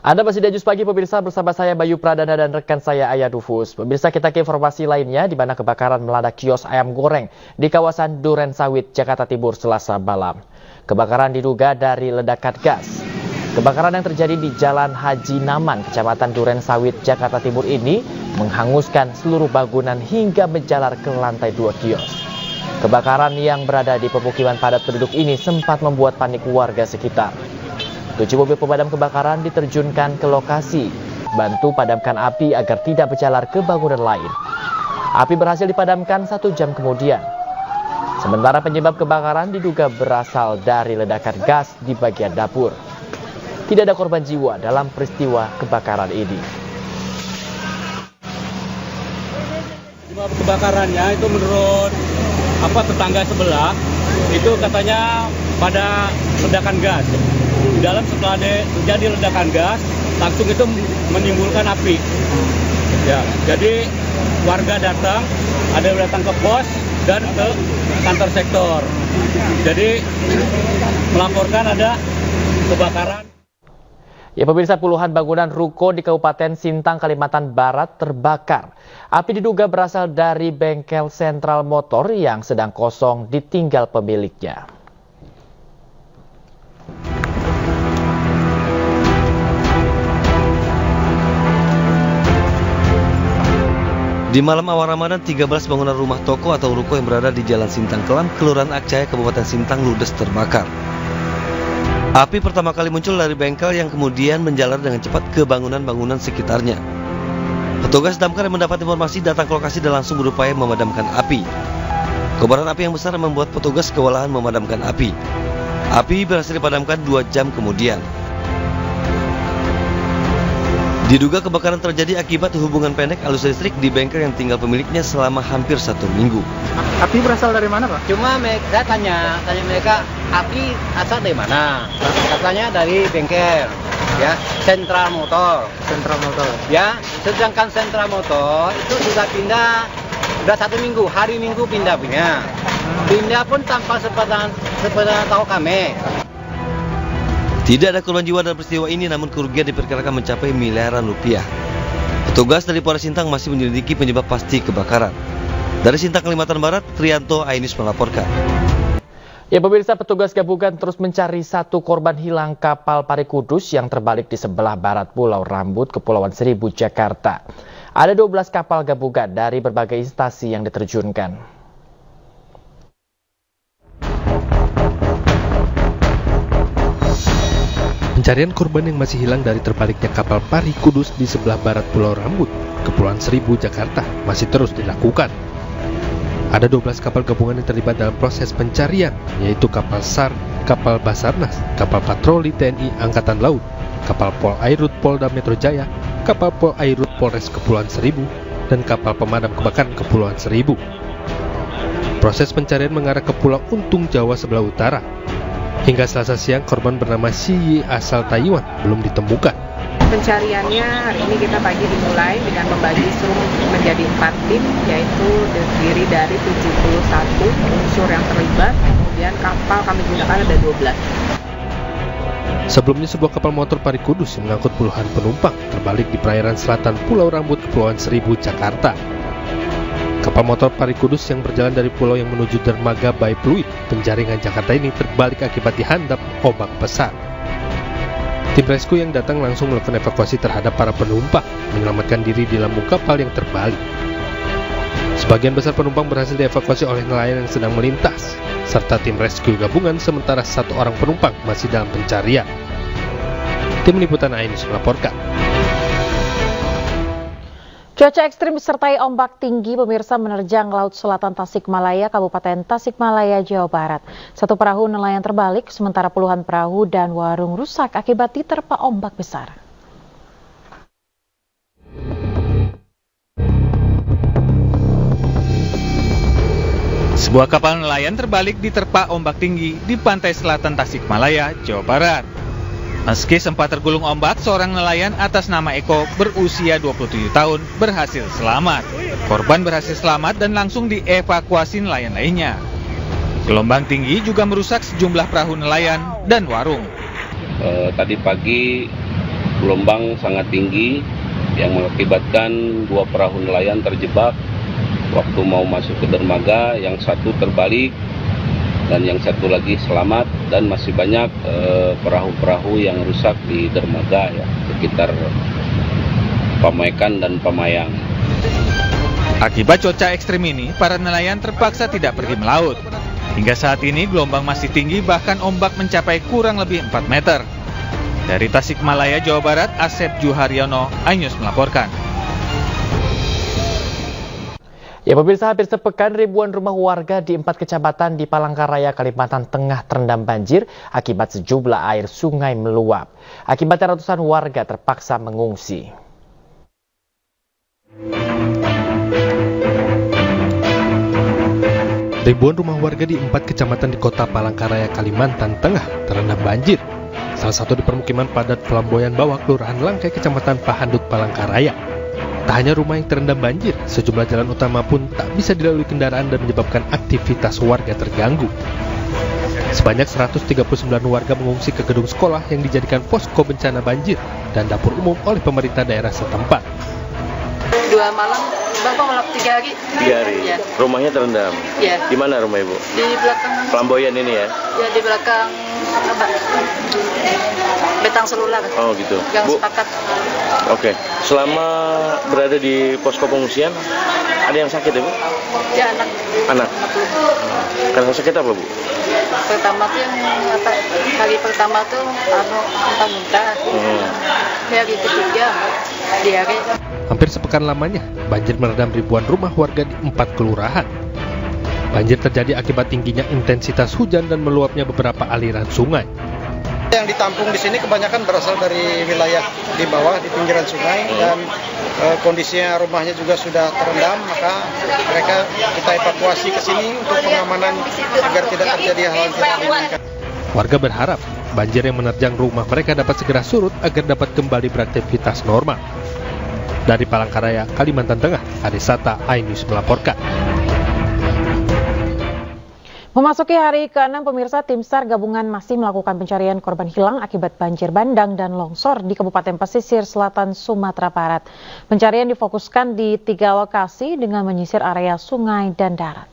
Anda masih di Ajus Pagi pemirsa bersama saya Bayu Pradana dan rekan saya Ayah Dufus. Pemirsa, kita ke informasi lainnya di mana kebakaran melanda kios ayam goreng di kawasan Duren Sawit, Jakarta Timur Selasa malam. Kebakaran diduga dari ledakan gas. Kebakaran yang terjadi di Jalan Haji Naman, Kecamatan Duren Sawit, Jakarta Timur ini menghanguskan seluruh bangunan hingga menjalar ke lantai 2 kios. Kebakaran yang berada di pemukiman padat penduduk ini sempat membuat panik warga sekitar. 7 mobil pemadam kebakaran diterjunkan ke lokasi, bantu padamkan api agar tidak menjalar ke bangunan lain. Api berhasil dipadamkan 1 jam kemudian. Sementara penyebab kebakaran diduga berasal dari ledakan gas di bagian dapur. Tidak ada korban jiwa dalam peristiwa kebakaran ini. Kebakarannya itu menurut tetangga sebelah itu katanya pada ledakan gas. Di dalam setelah terjadi ledakan gas, langsung itu menimbulkan api. Ya, jadi warga datang, ada yang datang ke pos dan ke kantor sektor. Jadi melaporkan ada kebakaran. Ya pemirsa, puluhan bangunan ruko di Kabupaten Sintang, Kalimantan Barat terbakar. Api diduga berasal dari bengkel sentral motor yang sedang kosong ditinggal pemiliknya. Di malam awal Ramadan, 13 bangunan rumah toko atau ruko yang berada di Jalan Sintang Kelam, Kelurahan Akjaya, Kabupaten Sintang ludes terbakar. Api pertama kali muncul dari bengkel yang kemudian menjalar dengan cepat ke bangunan-bangunan sekitarnya. Petugas damkar yang mendapat informasi datang ke lokasi dan langsung berupaya memadamkan api. Kobaran api yang besar membuat petugas kewalahan memadamkan api. Api berhasil dipadamkan 2 jam kemudian. Diduga kebakaran terjadi akibat hubungan pendek arus listrik di bengkel yang tinggal pemiliknya selama hampir 1 minggu. Api berasal dari mana, Pak? Cuma saya tanya mereka, api asal dari mana? Katanya dari bengkel, ya, sentral motor. Sentral motor. Ya, sedangkan sentral motor itu sudah pindah, sudah 1 minggu, hari Minggu pindah. Pindah pun tanpa sepeda tahu kami. Tidak ada korban jiwa dalam peristiwa ini, namun kerugian diperkirakan mencapai miliaran rupiah. Petugas dari Polres Sintang masih menyelidiki penyebab pasti kebakaran. Dari Sintang, Kalimantan Barat, Trianto, Ainus melaporkan. Ya pemirsa, petugas gabungan terus mencari 1 korban hilang kapal Pari Kudus yang terbalik di sebelah barat Pulau Rambut, Kepulauan Seribu, Jakarta. Ada 12 kapal gabungan dari berbagai instansi yang diterjunkan. Pencarian korban yang masih hilang dari terbaliknya kapal Pari Kudus di sebelah barat Pulau Rambut, Kepulauan Seribu, Jakarta masih terus dilakukan. Ada 12 kapal gabungan yang terlibat dalam proses pencarian, yaitu kapal SAR, kapal Basarnas, kapal patroli TNI Angkatan Laut, kapal Pol Airut Polda Metro Jaya, kapal Pol Airut Polres Kepulauan Seribu, dan kapal pemadam kebakaran Kepulauan Seribu. Proses pencarian mengarah ke Pulau Untung, Jawa sebelah utara. Hingga Selasa siang, korban bernama Xi Yi asal Taiwan belum ditemukan. Pencariannya hari ini kita pagi dimulai dengan membagi sum menjadi 4 tim, yaitu terdiri dari 71 unsur yang terlibat, kemudian kapal kami gunakan ada 12. Sebelumnya sebuah kapal motor Pari Kudus yang mengangkut puluhan penumpang terbalik di perairan selatan Pulau Rambut, Kepulauan Seribu, Jakarta. Kapal motor Pari Kudus yang berjalan dari pulau yang menuju dermaga Bay Pluit, Penjaringan, Jakarta ini terbalik akibat dihantam ombak besar. Tim rescue yang datang langsung melakukan evakuasi terhadap para penumpang, menyelamatkan diri di lambung kapal yang terbalik. Sebagian besar penumpang berhasil dievakuasi oleh nelayan yang sedang melintas, serta tim rescue gabungan, sementara 1 orang penumpang masih dalam pencarian. Tim Liputan Ainus melaporkan. Cuaca ekstrim disertai ombak tinggi pemirsa menerjang Laut Selatan Tasikmalaya, Kabupaten Tasikmalaya, Jawa Barat. 1 perahu nelayan terbalik, sementara puluhan perahu dan warung rusak akibat diterpa ombak besar. Sebuah kapal nelayan terbalik diterpa ombak tinggi di pantai selatan Tasikmalaya, Jawa Barat. Meski sempat tergulung ombak, seorang nelayan atas nama Eko berusia 27 tahun berhasil selamat. Korban berhasil selamat dan langsung dievakuasi nelayan lainnya. Gelombang tinggi juga merusak sejumlah perahu nelayan dan warung. Tadi pagi gelombang sangat tinggi yang mengakibatkan 2 perahu nelayan terjebak waktu mau masuk ke dermaga, yang satu terbalik dan yang satu lagi selamat, dan masih banyak perahu-perahu yang rusak di dermaga ya, sekitar Pamaikan dan Pamayang. Akibat cuaca ekstrim ini, para nelayan terpaksa tidak pergi melaut. Hingga saat ini gelombang masih tinggi, bahkan ombak mencapai kurang lebih 4 meter. Dari Tasikmalaya, Jawa Barat, Asep Juharyono, iNews melaporkan. Ya pemirsa, hampir sepekan ribuan rumah warga di 4 kecamatan di Palangkaraya, Kalimantan Tengah terendam banjir akibat sejumlah air sungai meluap. Akibatnya ratusan warga terpaksa mengungsi. Ribuan rumah warga di 4 kecamatan di kota Palangkaraya, Kalimantan Tengah terendam banjir. Salah satu di permukiman padat Flamboyan Bawah, Kelurahan Langkai, Kecamatan Pahandut, Palangkaraya. Tak hanya rumah yang terendam banjir, sejumlah jalan utama pun tak bisa dilalui kendaraan dan menyebabkan aktivitas warga terganggu. Sebanyak 139 warga mengungsi ke gedung sekolah yang dijadikan posko bencana banjir dan dapur umum oleh pemerintah daerah setempat. 2 malam, Bapak malam 3 hari. 3 hari? Ya. Rumahnya terendam? Ya. Di mana rumah Ibu? Di belakang. Flamboyan ini ya? Ya, di belakang apa? Betang selular. Oh gitu. Yang Bu, sepakat. Oke. Selama berada di posko pengungsian, ada yang sakit ya Bu? Ya, anak. Anak? Karena sakit apa Bu? Pertama tuh yang apa? Hari pertama tuh muntah-muntah. Hari ketiga diare. Hampir sepekan lamanya, banjir merendam ribuan rumah warga di 4 kelurahan. Banjir terjadi akibat tingginya intensitas hujan dan meluapnya beberapa aliran sungai. Yang ditampung di sini kebanyakan berasal dari wilayah di bawah, di pinggiran sungai, dan kondisinya rumahnya juga sudah terendam, maka mereka kita evakuasi ke sini untuk pengamanan agar tidak terjadi hal yang tidak diinginkan. Warga berharap banjir yang menerjang rumah mereka dapat segera surut agar dapat kembali beraktivitas normal. Dari Palangkaraya, Kalimantan Tengah, Adesata, iNews melaporkan. Memasuki hari ke-6, pemirsa, tim SAR gabungan masih melakukan pencarian korban hilang akibat banjir bandang dan longsor di Kabupaten Pesisir Selatan, Sumatera Barat. Pencarian difokuskan di 3 lokasi dengan menyisir area sungai dan darat.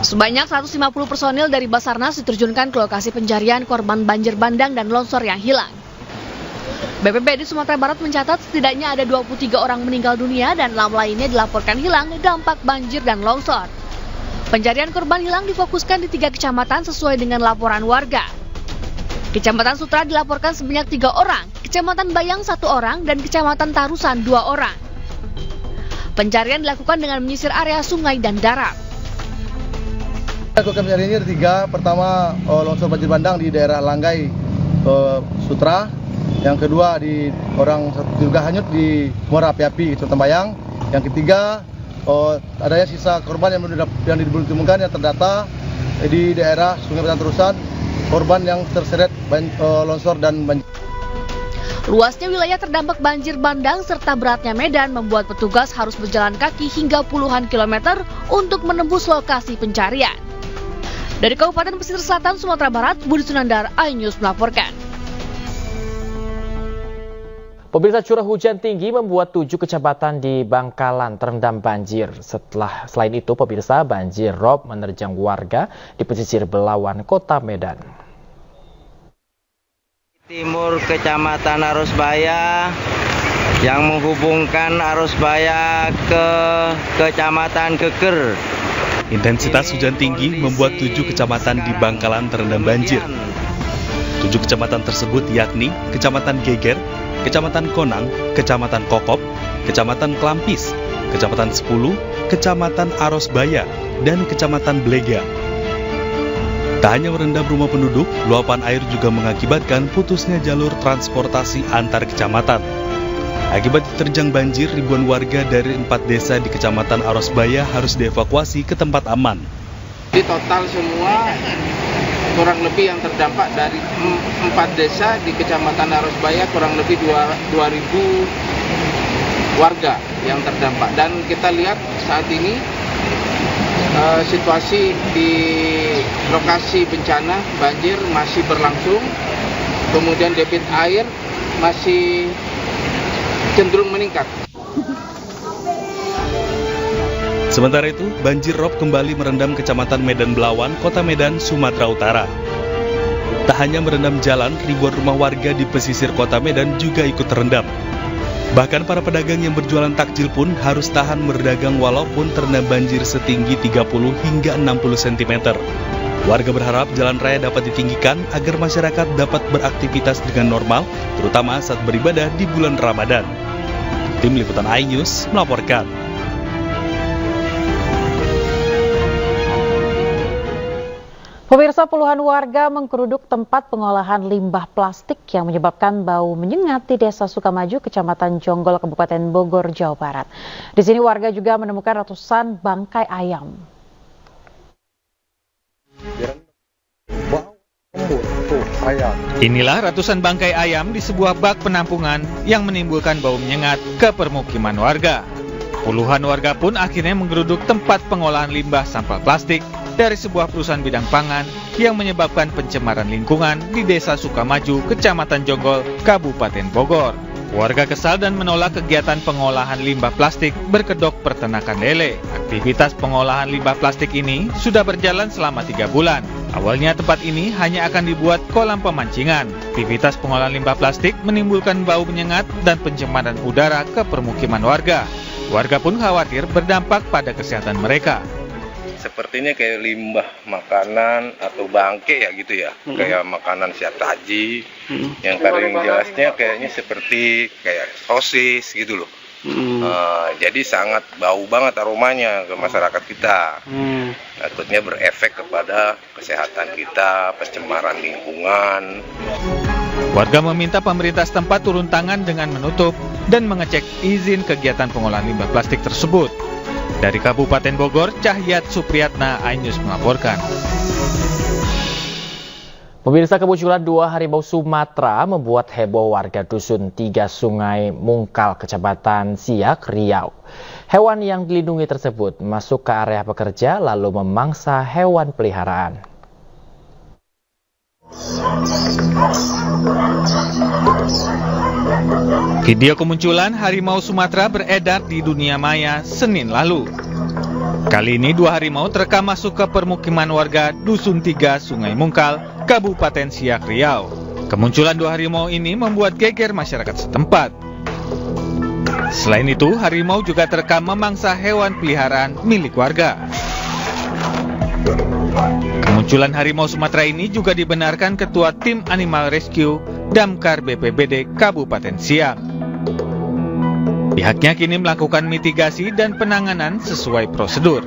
Sebanyak 150 personil dari Basarnas diterjunkan ke lokasi pencarian korban banjir bandang dan longsor yang hilang. BPBD Sumatera Barat mencatat setidaknya ada 23 orang meninggal dunia dan 6 lainnya dilaporkan hilang dampak banjir dan longsor. Pencarian korban hilang difokuskan di 3 kecamatan sesuai dengan laporan warga. Kecamatan Sutra dilaporkan sebanyak 3 orang, Kecamatan Bayang 1 orang, dan Kecamatan Tarusan 2 orang. Pencarian dilakukan dengan menyisir area sungai dan darat. Lakukan pencarian ini ada 3. Pertama, longsor banjir bandang di daerah Langkai, Sutra. Yang kedua, di orang juga hanyut di Muara Api-Api, Kecamatan Bayang. Yang ketiga, adanya sisa korban yang belum ditemukan yang terdata di daerah Sungai Betang Tarusan, korban yang terseret longsor dan banjir. Luasnya wilayah terdampak banjir bandang serta beratnya medan membuat petugas harus berjalan kaki hingga puluhan kilometer untuk menembus lokasi pencarian. Dari Kabupaten Pesisir Selatan, Sumatera Barat, Budi Sunandar, iNews melaporkan. Pemirsa, curah hujan tinggi membuat 7 kecamatan di Bangkalan terendam banjir. Selain itu, pemirsa, banjir rob menerjang warga di pesisir Belawan, Kota Medan. Timur Kecamatan Arusbaya yang menghubungkan Arusbaya ke Kecamatan Geger. Intensitas hujan tinggi membuat 7 kecamatan di Bangkalan terendam banjir. 7 kecamatan tersebut yakni Kecamatan Geger, Kecamatan Konang, Kecamatan Kokop, Kecamatan Klampis, Kecamatan 10, Kecamatan Arosbaya, dan Kecamatan Blega. Tak hanya merendam rumah penduduk, luapan air juga mengakibatkan putusnya jalur transportasi antar kecamatan. Akibat diterjang banjir, ribuan warga dari 4 desa di Kecamatan Arosbaya harus dievakuasi ke tempat aman. Di total semua kurang lebih yang terdampak dari 4 desa di Kecamatan Arosbaya kurang lebih 2.000 warga yang terdampak. Dan kita lihat saat ini situasi di lokasi bencana banjir masih berlangsung, kemudian debit air masih cenderung meningkat. Sementara itu, banjir rob kembali merendam Kecamatan Medan Belawan, Kota Medan, Sumatera Utara. Tak hanya merendam jalan, ribuan rumah warga di pesisir Kota Medan juga ikut terendam. Bahkan para pedagang yang berjualan takjil pun harus tahan berdagang walaupun terendam banjir setinggi 30 hingga 60 cm. Warga berharap jalan raya dapat ditinggikan agar masyarakat dapat beraktivitas dengan normal, terutama saat beribadah di bulan Ramadan. Tim Liputan iNews melaporkan. Pemirsa, puluhan warga menggeruduk tempat pengolahan limbah plastik yang menyebabkan bau menyengat di Desa Sukamaju, Kecamatan Jonggol, Kabupaten Bogor, Jawa Barat. Di sini warga juga menemukan ratusan bangkai ayam. Inilah ratusan bangkai ayam di sebuah bak penampungan yang menimbulkan bau menyengat ke permukiman warga. Puluhan warga pun akhirnya menggeruduk tempat pengolahan limbah sampah plastik dari sebuah perusahaan bidang pangan yang menyebabkan pencemaran lingkungan di Desa Sukamaju, Kecamatan Jonggol, Kabupaten Bogor. Warga kesal dan menolak kegiatan pengolahan limbah plastik berkedok peternakan lele. Aktivitas pengolahan limbah plastik ini sudah berjalan selama 3 bulan. Awalnya tempat ini hanya akan dibuat kolam pemancingan. Aktivitas pengolahan limbah plastik menimbulkan bau menyengat dan pencemaran udara ke permukiman warga. Warga pun khawatir berdampak pada kesehatan mereka. Sepertinya kayak limbah makanan atau bangke ya gitu ya, kayak makanan siap saji. Yang paling jelasnya kayaknya seperti kayak sosis gitu loh. Jadi sangat bau banget aromanya ke masyarakat kita. Takutnya berefek kepada kesehatan kita, pencemaran lingkungan. Warga meminta pemerintah setempat turun tangan dengan menutup dan mengecek izin kegiatan pengolahan limbah plastik tersebut. Dari Kabupaten Bogor, Cahyat Supriyatna, iNews melaporkan. Pemirsa, kemunculan 2 harimau Sumatera membuat heboh warga Dusun 3 Sungai Mungkal, Kecamatan Siak, Riau. Hewan yang dilindungi tersebut masuk ke area pekerja lalu memangsa hewan peliharaan. Video kemunculan harimau Sumatera beredar di dunia maya Senin lalu. Kali ini 2 harimau terekam masuk ke permukiman warga Dusun 3 Sungai Mungkal, Kabupaten Siak, Riau. Kemunculan 2 harimau ini membuat geger masyarakat setempat. Selain itu, harimau juga terekam memangsa hewan peliharaan milik warga. Kemunculan harimau Sumatera ini juga dibenarkan Ketua Tim Animal Rescue Damkar BPBD Kabupaten Siak. Pihaknya kini melakukan mitigasi dan penanganan sesuai prosedur.